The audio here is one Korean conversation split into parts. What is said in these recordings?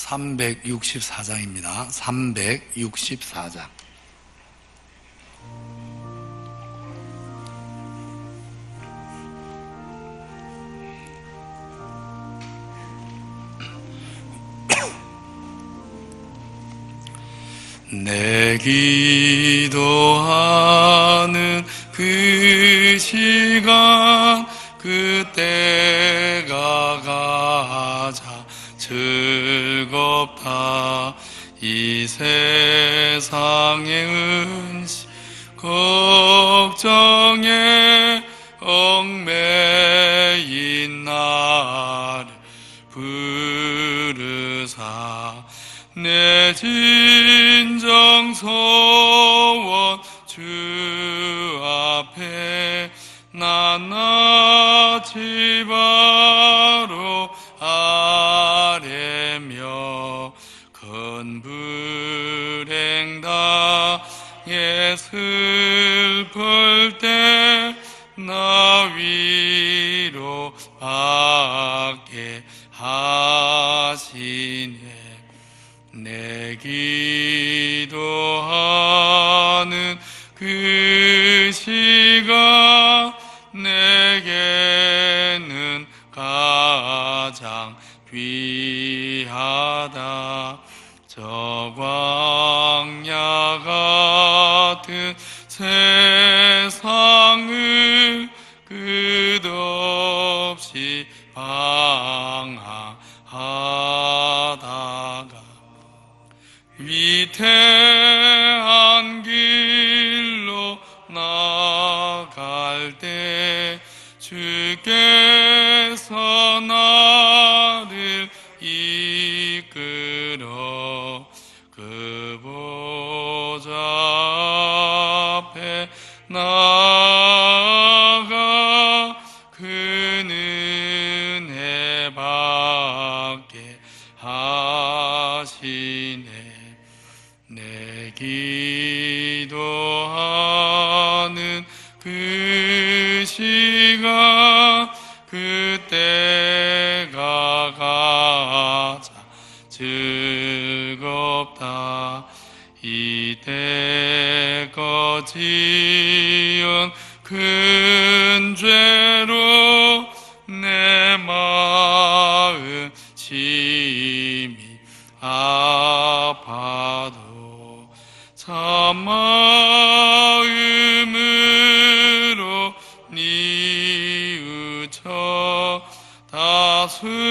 364장입니다. 364장. 내 기도하는 그 시간 그때가 가장 즐겁다. 이 세상의 은시 걱정에 얽매인 나를 부르사 내 진정 소원 주 앞에 낱낱이 바로 아뢰며 큰 불행 당해 슬플 때 나 위로 받게 하시네. 내 기도하는 그 시간 내게는 가장 귀하다. 저 광야 같은 세상을 끝없이 방황하다가 위태한 길로 나갈 때 주께서 나를 이끌어 그 보좌 앞에 나아가 그 은혜 받게 하시네. 내 기도하는 그 시간 그때가 가장 즐겁다. 이때껏 지은 큰 죄로 내 마음 심히 아파도 참 마음으로 뉘우쳐 다 숨김없이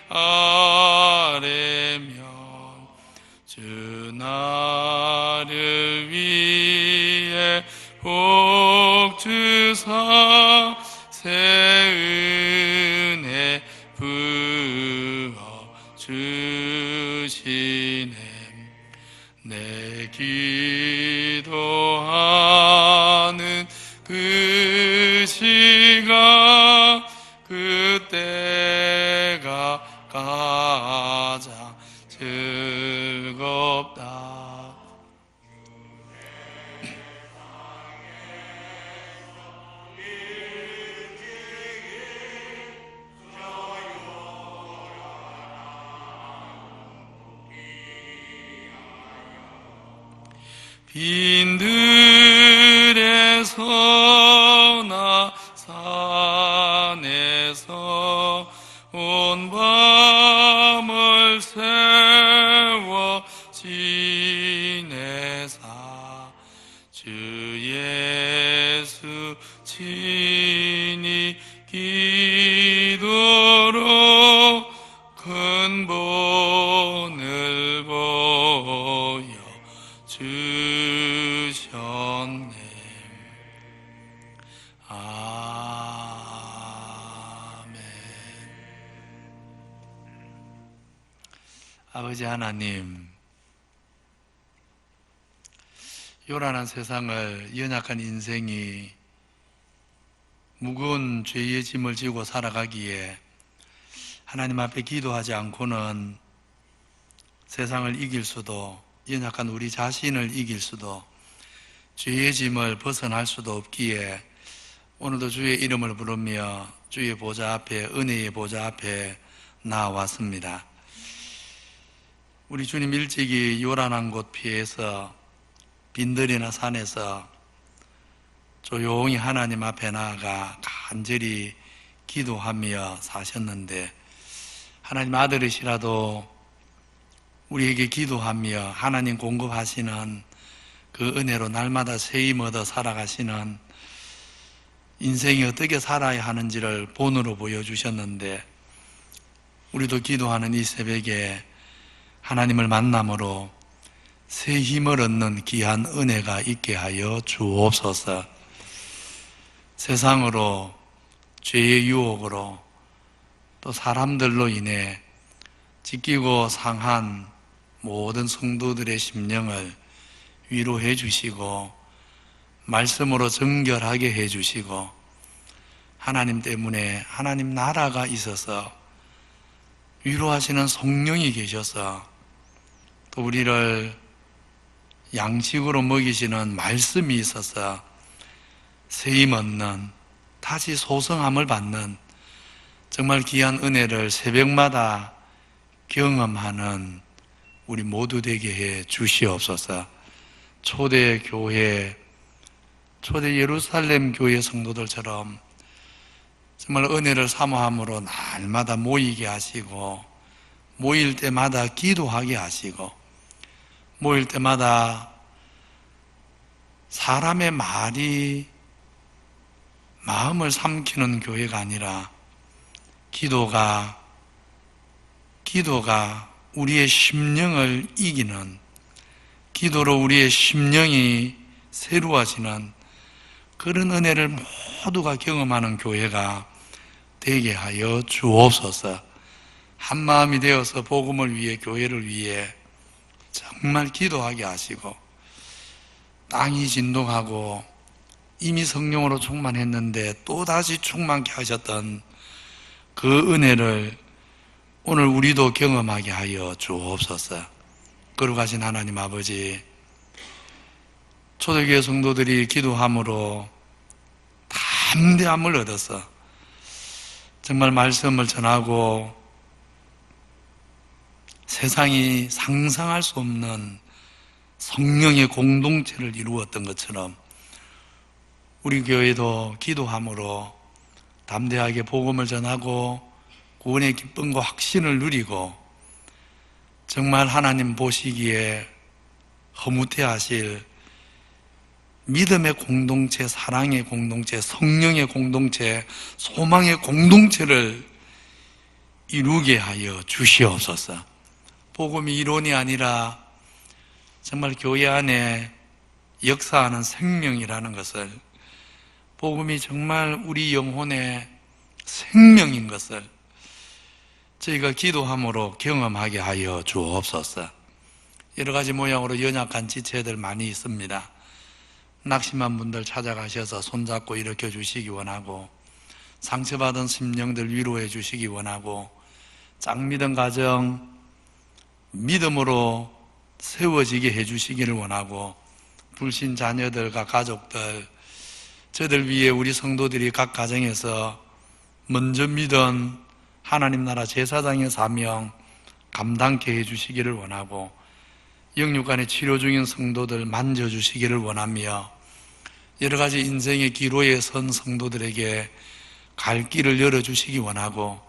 아뢰며 주 나를 위해 복 주사 새 은혜 부어 주시네. 내 기도하는 그 시간 그때가 가장 즐겁다. 빈들에서나 산에서 온 밤을 세워 지내사 주 예수 친히 기도로 큰 본을 보여 주셨네. 아멘. 아버지 하나님, 요란한 세상을, 연약한 인생이 무거운 죄의 짐을 지고 살아가기에 하나님 앞에 기도하지 않고는 세상을 이길 수도, 연약한 우리 자신을 이길 수도, 죄의 짐을 벗어날 수도 없기에 오늘도 주의 이름을 부르며 주의 보좌 앞에, 은혜의 보좌 앞에 나왔습니다. 우리 주님 일찍이 요란한 곳 피해서 빈들이나 산에서 조용히 하나님 앞에 나아가 간절히 기도하며 사셨는데, 하나님 아들이시라도 우리에게 기도하며 하나님 공급하시는 그 은혜로 날마다 세임 얻어 살아가시는 인생이 어떻게 살아야 하는지를 본으로 보여주셨는데, 우리도 기도하는 이 새벽에 하나님을 만남으로 새 힘을 얻는 귀한 은혜가 있게 하여 주옵소서. 세상으로, 죄의 유혹으로, 또 사람들로 인해 찢기고 상한 모든 성도들의 심령을 위로해 주시고 말씀으로 정결하게 해 주시고, 하나님 때문에 하나님 나라가 있어서 위로하시는 성령이 계셔서 또 우리를 양식으로 먹이시는 말씀이 있어서 세임 얻는, 다시 소성함을 받는 정말 귀한 은혜를 새벽마다 경험하는 우리 모두 되게 해 주시옵소서. 초대 교회, 초대 예루살렘 교회 성도들처럼 정말 은혜를 사모함으로 날마다 모이게 하시고, 모일 때마다 기도하게 하시고, 모일 때마다 사람의 말이 마음을 삼키는 교회가 아니라 기도가 우리의 심령을 이기는, 기도로 우리의 심령이 새로워지는 그런 은혜를 모두가 경험하는 교회가 되게 하여 주옵소서. 한 마음이 되어서 복음을 위해, 교회를 위해 정말 기도하게 하시고, 땅이 진동하고 이미 성령으로 충만했는데 또다시 충만케 하셨던 그 은혜를 오늘 우리도 경험하게 하여 주옵소서. 거룩하신 하나님 아버지, 초대교회 성도들이 기도함으로 담대함을 얻어서 정말 말씀을 전하고 세상이 상상할 수 없는 성령의 공동체를 이루었던 것처럼 우리 교회도 기도함으로 담대하게 복음을 전하고 구원의 기쁨과 확신을 누리고 정말 하나님 보시기에 허무태하실 믿음의 공동체, 사랑의 공동체, 성령의 공동체, 소망의 공동체를 이루게 하여 주시옵소서. 복음이 이론이 아니라 정말 교회 안에 역사하는 생명이라는 것을, 복음이 정말 우리 영혼의 생명인 것을 저희가 기도함으로 경험하게 하여 주옵소서. 여러 가지 모양으로 연약한 지체들 많이 있습니다. 낙심한 분들 찾아가셔서 손잡고 일으켜 주시기 원하고, 상처받은 심령들 위로해 주시기 원하고, 짝믿은 가정 믿음으로 세워지게 해 주시기를 원하고, 불신 자녀들과 가족들, 저들 위해 우리 성도들이 각 가정에서 먼저 믿은 하나님 나라 제사장의 사명 감당케 해 주시기를 원하고, 영육간에 치료 중인 성도들 만져주시기를 원하며, 여러 가지 인생의 기로에 선 성도들에게 갈 길을 열어주시기 원하고,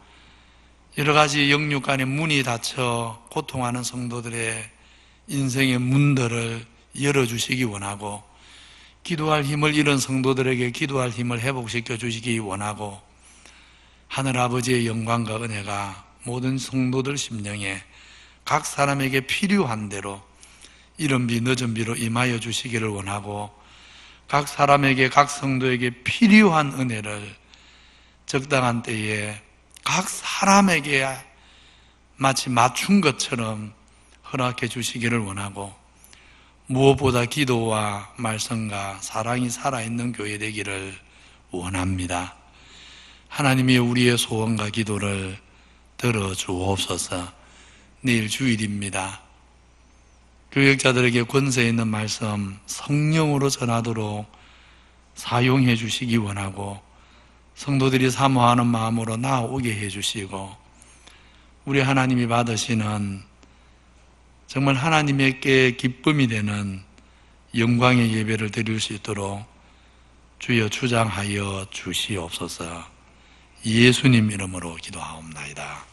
여러 가지 영육간의 문이 닫혀 고통하는 성도들의 인생의 문들을 열어주시기 원하고, 기도할 힘을 잃은 성도들에게 기도할 힘을 회복시켜 주시기 원하고, 하늘 아버지의 영광과 은혜가 모든 성도들 심령에 각 사람에게 필요한 대로 이른 비 늦은 비로 임하여 주시기를 원하고, 각 사람에게, 각 성도에게 필요한 은혜를 적당한 때에 각 사람에게 마치 맞춘 것처럼 허락해 주시기를 원하고, 무엇보다 기도와 말씀과 사랑이 살아있는 교회 되기를 원합니다. 하나님이 우리의 소원과 기도를 들어주옵소서. 내일 주일입니다. 교역자들에게 권세 있는 말씀 성령으로 전하도록 사용해 주시기 원하고 성도들이 사모하는 마음으로 나아오게 해주시고 우리 하나님이 받으시는 정말 하나님께 기쁨이 되는 영광의 예배를 드릴 수 있도록 주여 주장하여 주시옵소서. 예수님 이름으로 기도하옵나이다.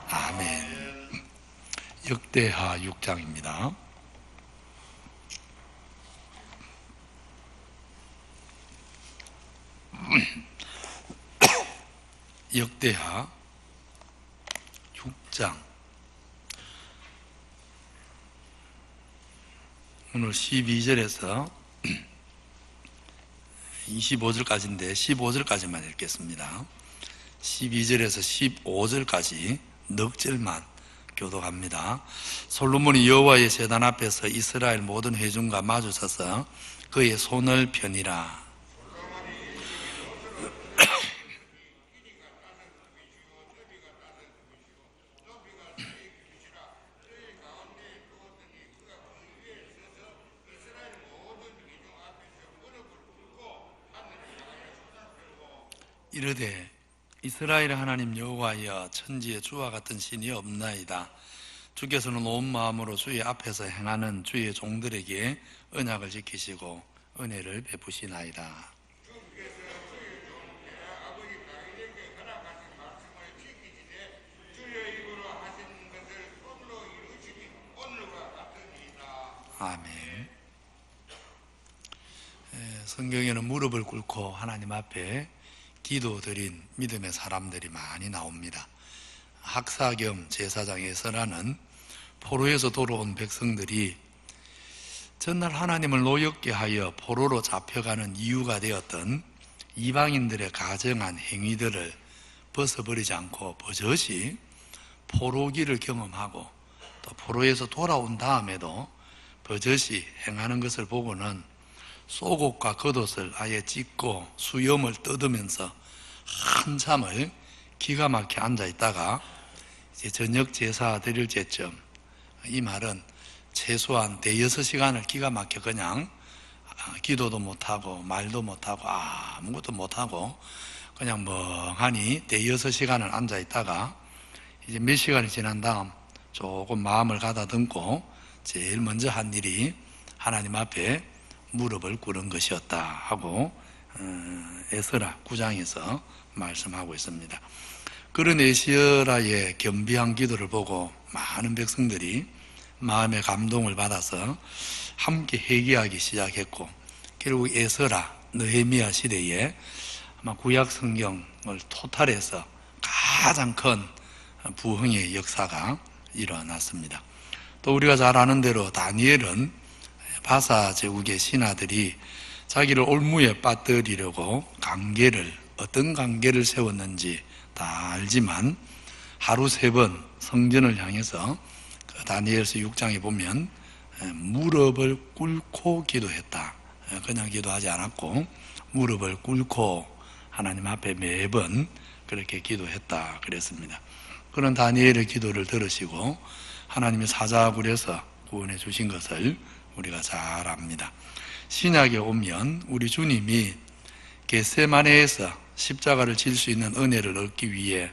아멘. 역대하 6장입니다. 역대하 6장 오늘 12절에서 25절까지인데 15절까지만 읽겠습니다. 12절에서 15절까지 넉 절만 교독합니다. 솔로몬이 여호와의 제단 앞에서 이스라엘 모든 회중과 마주서서 그의 손을 펴니라. 이르되 이스라엘 하나님 여호와여, 천지에 주와 같은 신이 없나이다. 주께서는 온 마음으로 주의 앞에서 행하는 주의 종들에게 언약을 지키시고 은혜를 베푸시나이다. 아멘. 성경에는 무릎을 꿇고 하나님 앞에 기도드린 믿음의 사람들이 많이 나옵니다. 학사 겸 제사장 에서라는 포로에서 돌아온 백성들이 전날 하나님을 노엽게 하여 포로로 잡혀가는 이유가 되었던 이방인들의 가정한 행위들을 벗어버리지 않고 버젓이 포로기를 경험하고 또 포로에서 돌아온 다음에도 버젓이 행하는 것을 보고는 속옷과 겉옷을 아예 찢고 수염을 뜯으면서 한참을 기가 막혀 앉아 있다가 이제 저녁 제사 드릴 때쯤, 이 말은 최소한 대여섯 시간을 기가 막혀 그냥 기도도 못하고 말도 못하고 아무것도 못하고 그냥 멍하니 대여섯 시간을 앉아 있다가 이제 몇 시간이 지난 다음 조금 마음을 가다듬고 제일 먼저 한 일이 하나님 앞에 무릎을 꿇은 것이었다 하고 에스라 9장에서 말씀하고 있습니다. 그런 에스라의 겸비한 기도를 보고 많은 백성들이 마음의 감동을 받아서 함께 회개하기 시작했고, 결국 에스라, 느헤미야 시대에 아마 구약 성경을 토탈해서 가장 큰 부흥의 역사가 일어났습니다. 또 우리가 잘 아는 대로 다니엘은 바사 제국의 신하들이 자기를 올무에 빠뜨리려고 어떤 관계를 세웠는지 다 알지만 하루 3번 성전을 향해서 다니엘서 6장에 보면 무릎을 꿇고 기도했다. 그냥 기도하지 않았고 무릎을 꿇고 하나님 앞에 매번 그렇게 기도했다 그랬습니다. 그런 다니엘의 기도를 들으시고 하나님이 사자굴에서 구원해 주신 것을 우리가 잘 압니다. 신약에 오면 우리 주님이 겟세마네에서 십자가를 질 수 있는 은혜를 얻기 위해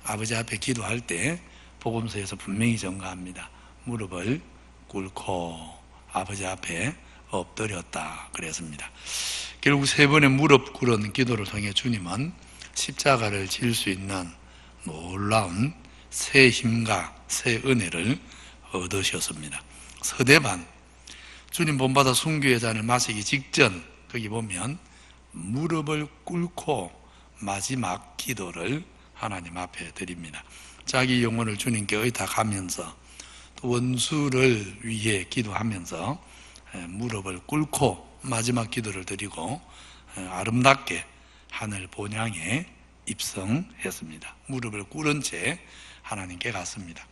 아버지 앞에 기도할 때 복음서에서 분명히 전가합니다. 무릎을 꿇고 아버지 앞에 엎드렸다 그랬습니다. 결국 3번의 무릎 꿇은 기도를 통해 주님은 십자가를 질 수 있는 놀라운 새 힘과 새 은혜를 얻으셨습니다. 서대반 주님 본받아 순교의 잔을 마시기 직전 거기 보면 무릎을 꿇고 마지막 기도를 하나님 앞에 드립니다. 자기 영혼을 주님께 의탁하면서 또 원수를 위해 기도하면서 무릎을 꿇고 마지막 기도를 드리고 아름답게 하늘 본향에 입성했습니다. 무릎을 꿇은 채 하나님께 갔습니다.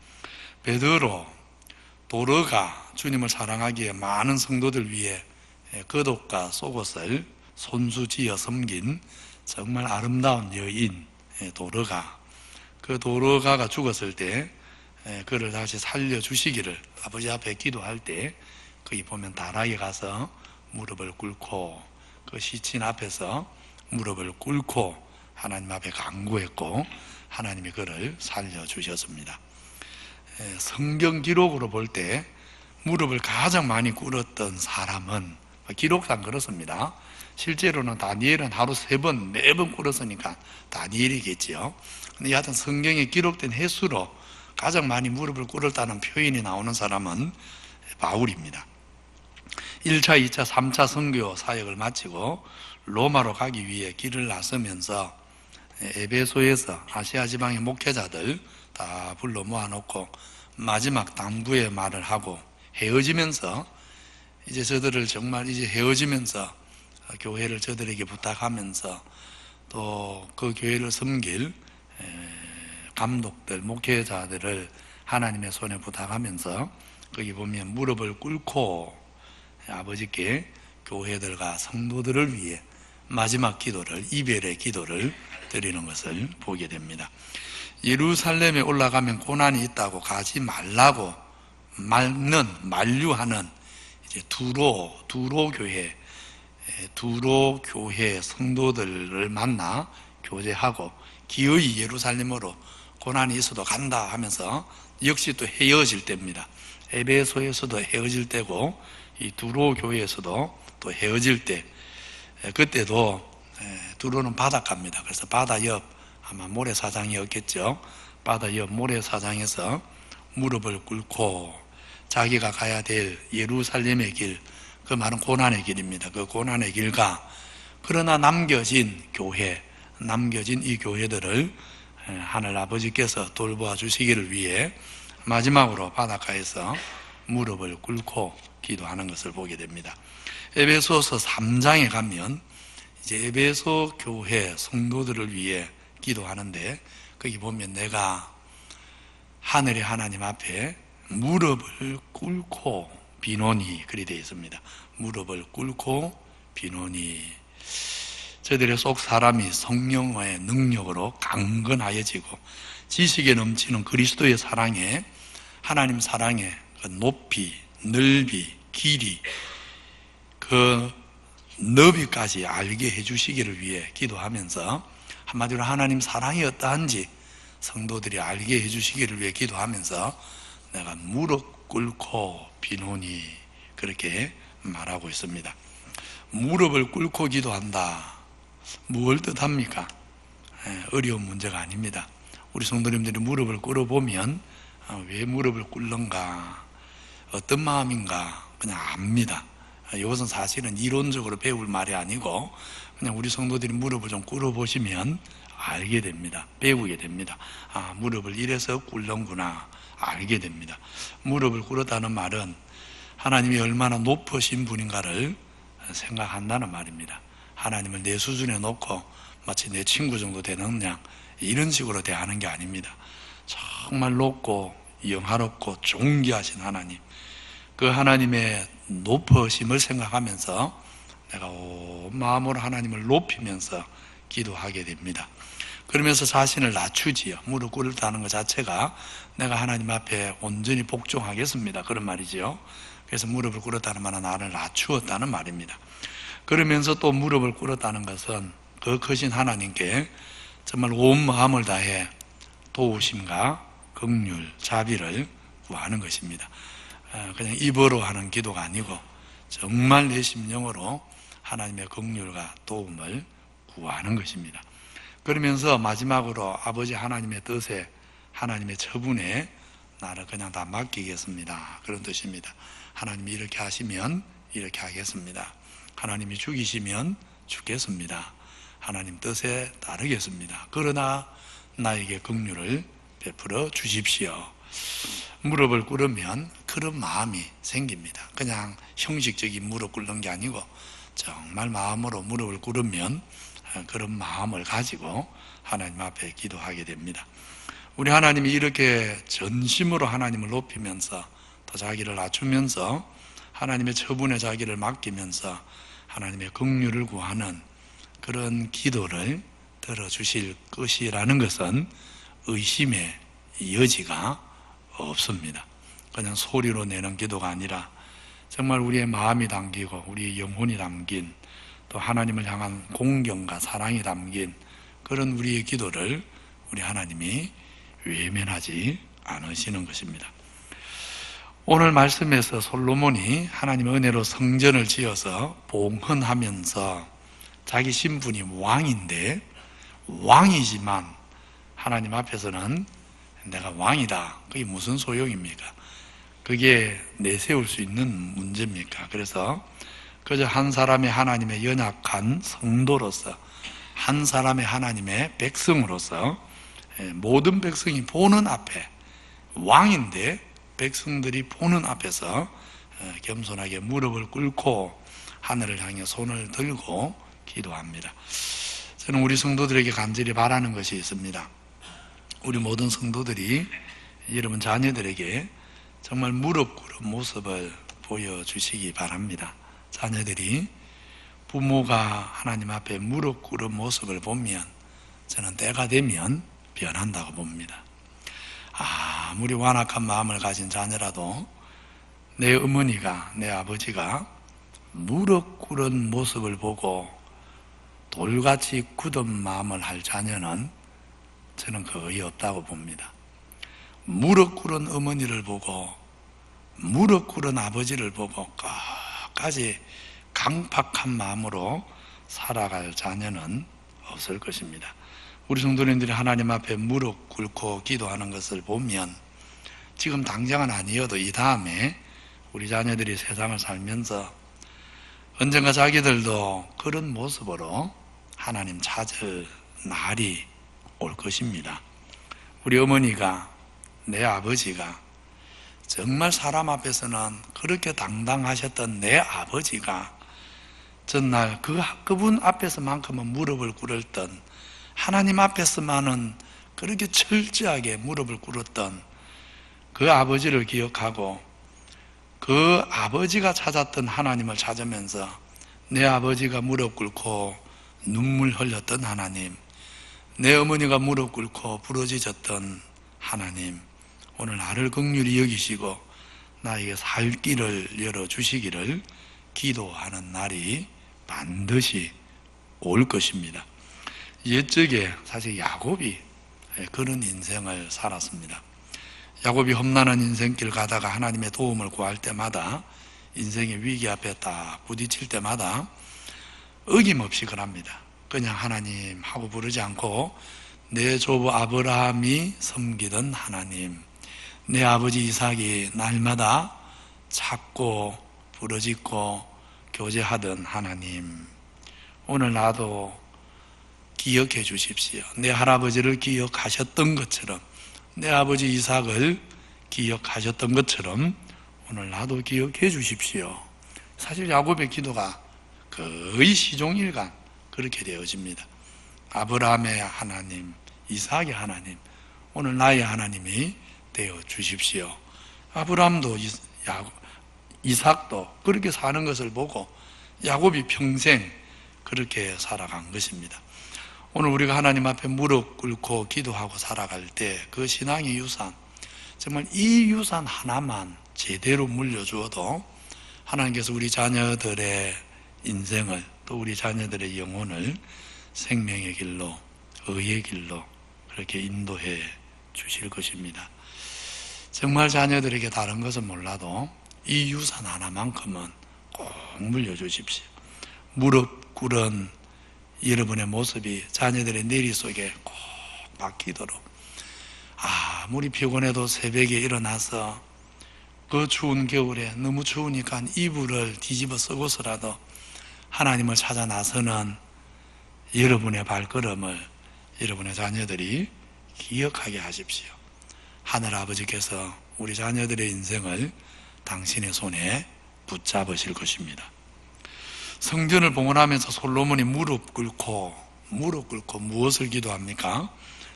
베드로, 도르가 주님을 사랑하기에 많은 성도들 위해 겉옷과 속옷을 손수지어 섬긴 정말 아름다운 여인 도르가, 그 도르가가 죽었을 때 그를 다시 살려주시기를 아버지 앞에 기도할 때 거기 보면 다락에 가서 무릎을 꿇고 그 시친 앞에서 무릎을 꿇고 하나님 앞에 간구했고 하나님이 그를 살려주셨습니다. 성경 기록으로 볼 때 무릎을 가장 많이 꿇었던 사람은 기록상 그렇습니다. 실제로는 다니엘은 하루 3번, 4번 꿇었으니까 다니엘이겠지요. 근데 여하튼 성경에 기록된 횟수로 가장 많이 무릎을 꿇었다는 표현이 나오는 사람은 바울입니다. 1차, 2차, 3차 선교 사역을 마치고 로마로 가기 위해 길을 나서면서 에베소에서 아시아 지방의 목회자들 다 불러 모아놓고 마지막 당부의 말을 하고 헤어지면서 이제 저들을 정말 이제 헤어지면서 교회를 저들에게 부탁하면서 또 그 교회를 섬길 감독들, 목회자들을 하나님의 손에 부탁하면서 거기 보면 무릎을 꿇고 아버지께 교회들과 성도들을 위해 마지막 기도를, 이별의 기도를 드리는 것을 보게 됩니다. 예루살렘에 올라가면 고난이 있다고 가지 말라고 만류하는 이제 두로 교회 성도들을 만나 교제하고 기어이 예루살렘으로 고난이 있어도 간다 하면서 역시 또 헤어질 때입니다. 에베소에서도 헤어질 때고 이 두로 교회에서도 또 헤어질 때, 그때도 두로는 바닷가입니다. 그래서 바다 옆 아마 모래사장이었겠죠. 바다 옆 모래사장에서 무릎을 꿇고 자기가 가야 될 예루살렘의 길, 그 말은 고난의 길입니다. 그 고난의 길과 그러나 남겨진 이 교회들을 하늘 아버지께서 돌보아 주시기를 위해 마지막으로 바닷가에서 무릎을 꿇고 기도하는 것을 보게 됩니다. 에베소서 3장에 가면 이제 에베소 교회 성도들을 위해 기도하는데 거기 보면 내가 하늘의 하나님 앞에 무릎을 꿇고 비노니 그리 되어 있습니다. 무릎을 꿇고 비노니 저들의 속 사람이 성령의 능력으로 강건하여지고 지식에 넘치는 그리스도의 사랑에 하나님 사랑의 그 높이, 넓이, 길이 그 너비까지 알게 해주시기를 위해 기도하면서 한마디로 하나님 사랑이 어떠한지 성도들이 알게 해주시기를 위해 기도하면서 내가 무릎 꿇고 비노니 그렇게 말하고 있습니다. 무릎을 꿇고 기도한다. 무엇을 뜻합니까? 어려운 문제가 아닙니다. 우리 성도님들이 무릎을 꿇어보면 왜 무릎을 꿇는가, 어떤 마음인가 그냥 압니다. 이것은 사실은 이론적으로 배울 말이 아니고 그냥 우리 성도들이 무릎을 좀 꿇어보시면 알게 됩니다. 배우게 됩니다. 아, 무릎을 이래서 꿇는구나 알게 됩니다. 무릎을 꿇었다는 말은 하나님이 얼마나 높으신 분인가를 생각한다는 말입니다. 하나님을 내 수준에 놓고 마치 내 친구 정도 되는 양 이런 식으로 대하는 게 아닙니다. 정말 높고 영화롭고 존귀하신 하나님, 그 하나님의 높으심을 생각하면서 내가 온 마음으로 하나님을 높이면서 기도하게 됩니다. 그러면서 자신을 낮추지요. 무릎 꿇었다는 것 자체가 내가 하나님 앞에 온전히 복종하겠습니다 그런 말이죠. 그래서 무릎을 꿇었다는 말은 나를 낮추었다는 말입니다. 그러면서 또 무릎을 꿇었다는 것은 그 크신 하나님께 정말 온 마음을 다해 도우심과 긍휼, 자비를 구하는 것입니다. 그냥 입으로 하는 기도가 아니고 정말 내 심령으로 하나님의 긍휼과 도움을 구하는 것입니다. 그러면서 마지막으로 아버지 하나님의 뜻에 하나님의 처분에 나를 그냥 다 맡기겠습니다 그런 뜻입니다. 하나님이 이렇게 하시면 이렇게 하겠습니다. 하나님이 죽이시면 죽겠습니다. 하나님 뜻에 따르겠습니다. 그러나 나에게 긍휼을 베풀어 주십시오. 무릎을 꿇으면 그런 마음이 생깁니다. 그냥 형식적인 무릎 꿇는 게 아니고 정말 마음으로 무릎을 꿇으면 그런 마음을 가지고 하나님 앞에 기도하게 됩니다. 우리 하나님이 이렇게 전심으로 하나님을 높이면서 또 자기를 낮추면서 하나님의 처분에 자기를 맡기면서 하나님의 긍휼을 구하는 그런 기도를 들어주실 것이라는 것은 의심의 여지가 없습니다. 그냥 소리로 내는 기도가 아니라 정말 우리의 마음이 담기고 우리의 영혼이 담긴 또 하나님을 향한 공경과 사랑이 담긴 그런 우리의 기도를 우리 하나님이 외면하지 않으시는 것입니다. 오늘 말씀에서 솔로몬이 하나님의 은혜로 성전을 지어서 봉헌하면서 자기 신분이 왕인데, 왕이지만 하나님 앞에서는 내가 왕이다, 그게 무슨 소용입니까? 그게 내세울 수 있는 문제입니까? 그래서 그저 한 사람의 하나님의 연약한 성도로서, 한 사람의 하나님의 백성으로서, 모든 백성이 보는 앞에, 왕인데 백성들이 보는 앞에서 겸손하게 무릎을 꿇고 하늘을 향해 손을 들고 기도합니다. 저는 우리 성도들에게 간절히 바라는 것이 있습니다. 우리 모든 성도들이 여러분 자녀들에게 정말 무릎 꿇은 모습을 보여주시기 바랍니다. 자녀들이 부모가 하나님 앞에 무릎 꿇은 모습을 보면 저는 때가 되면 변한다고 봅니다. 아무리 완악한 마음을 가진 자녀라도 내 어머니가, 내 아버지가 무릎 꿇은 모습을 보고 돌같이 굳은 마음을 할 자녀는 저는 거의 없다고 봅니다. 무릎 꿇은 어머니를 보고, 무릎 꿇은 아버지를 보고 끝까지 강팍한 마음으로 살아갈 자녀는 없을 것입니다. 우리 성도님들이 하나님 앞에 무릎 꿇고 기도하는 것을 보면 지금 당장은 아니어도 이 다음에 우리 자녀들이 세상을 살면서 언젠가 자기들도 그런 모습으로 하나님 찾을 날이 올 것입니다. 우리 어머니가, 내 아버지가, 정말 사람 앞에서는 그렇게 당당하셨던 내 아버지가 전날 그분 앞에서만큼은 무릎을 꿇었던, 하나님 앞에서만은 그렇게 철저하게 무릎을 꿇었던 그 아버지를 기억하고 그 아버지가 찾았던 하나님을 찾으면서 내 아버지가 무릎 꿇고 눈물 흘렸던 하나님, 내 어머니가 무릎 꿇고 부러지셨던 하나님, 오늘 나를 긍휼히 여기시고 나에게 살 길을 열어주시기를 기도하는 날이 반드시 올 것입니다. 옛적에 사실 야곱이 그런 인생을 살았습니다. 야곱이 험난한 인생길 가다가 하나님의 도움을 구할 때마다, 인생의 위기 앞에 딱 부딪힐 때마다 어김없이 그럽니다. 그냥 하나님 하고 부르지 않고 내 조부 아브라함이 섬기던 하나님, 내 아버지 이삭이 날마다 찾고 부르짖고 교제하던 하나님, 오늘 나도 기억해 주십시오. 내 할아버지를 기억하셨던 것처럼, 내 아버지 이삭을 기억하셨던 것처럼 오늘 나도 기억해 주십시오. 사실 야곱의 기도가 거의 시종일관 그렇게 되어집니다. 아브라함의 하나님, 이삭의 하나님, 오늘 나의 하나님이 되어 주십시오. 아브라함도 이삭도 그렇게 사는 것을 보고 야곱이 평생 그렇게 살아간 것입니다. 오늘 우리가 하나님 앞에 무릎 꿇고 기도하고 살아갈 때 그 신앙의 유산, 정말 이 유산 하나만 제대로 물려주어도 하나님께서 우리 자녀들의 인생을, 또 우리 자녀들의 영혼을 생명의 길로, 의의 길로 그렇게 인도해 주실 것입니다. 정말 자녀들에게 다른 것은 몰라도 이 유산 하나만큼은 꼭 물려주십시오. 무릎 꿇은 여러분의 모습이 자녀들의 내리 속에 꼭 박히도록, 아무리 피곤해도 새벽에 일어나서 그 추운 겨울에 너무 추우니까 이불을 뒤집어 쓰고서라도 하나님을 찾아 나서는 여러분의 발걸음을 여러분의 자녀들이 기억하게 하십시오. 하늘아버지께서 우리 자녀들의 인생을 당신의 손에 붙잡으실 것입니다. 성전을 봉헌하면서 솔로몬이 무릎 꿇고 무엇을 기도합니까?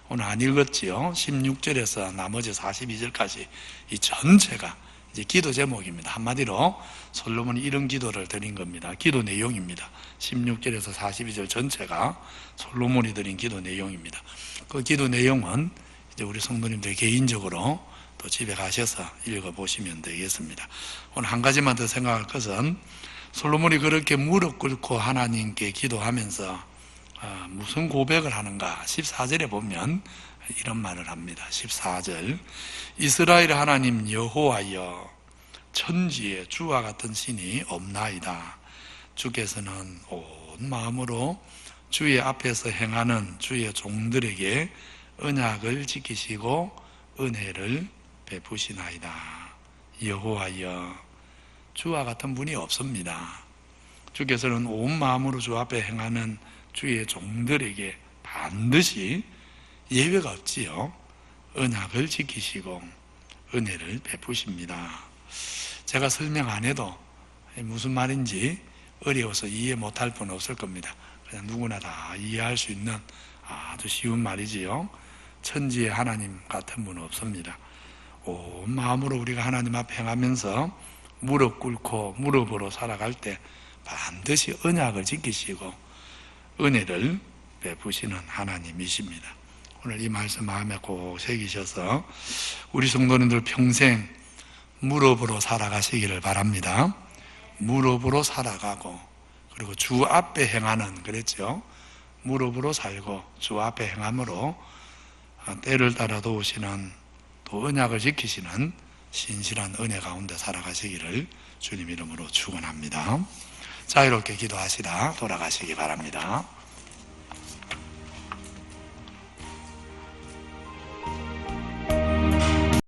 오늘 안 읽었지요? 16절에서 나머지 42절까지 이 전체가 이제 기도 제목입니다. 한마디로 솔로몬이 이런 기도를 드린 겁니다. 기도 내용입니다. 16절에서 42절 전체가 솔로몬이 드린 기도 내용입니다. 그 기도 내용은 이제 우리 성도님들 개인적으로 또 집에 가셔서 읽어보시면 되겠습니다. 오늘 한 가지만 더 생각할 것은 솔로몬이 그렇게 무릎 꿇고 하나님께 기도하면서 무슨 고백을 하는가? 14절에 보면 이런 말을 합니다. 14절, 이스라엘 하나님 여호와여, 천지에 주와 같은 신이 없나이다. 주께서는 온 마음으로 주의 앞에서 행하는 주의 종들에게 언약을 지키시고 은혜를 베푸시나이다. 여호와여, 주와 같은 분이 없습니다. 주께서는 온 마음으로 주 앞에 행하는 주의 종들에게 반드시 예외가 없지요. 언약을 지키시고 은혜를 베푸십니다. 제가 설명 안 해도 무슨 말인지 어려워서 이해 못할 분 없을 겁니다. 그냥 누구나 다 이해할 수 있는 아주 쉬운 말이지요. 천지의 하나님 같은 분은 없습니다. 온 마음으로 우리가 하나님 앞에 행하면서 무릎 꿇고 무릎으로 살아갈 때 반드시 언약을 지키시고 은혜를 베푸시는 하나님이십니다. 오늘 이 말씀 마음에 꼭 새기셔서 우리 성도님들 평생 무릎으로 살아가시기를 바랍니다. 무릎으로 살아가고, 그리고 주 앞에 행하는, 그랬죠? 무릎으로 살고 주 앞에 행함으로 때를 따라 도우시는, 또 언약을 지키시는 신실한 은혜 가운데 살아가시기를 주님 이름으로 축원합니다. 자유롭게 기도하시다 돌아가시기 바랍니다.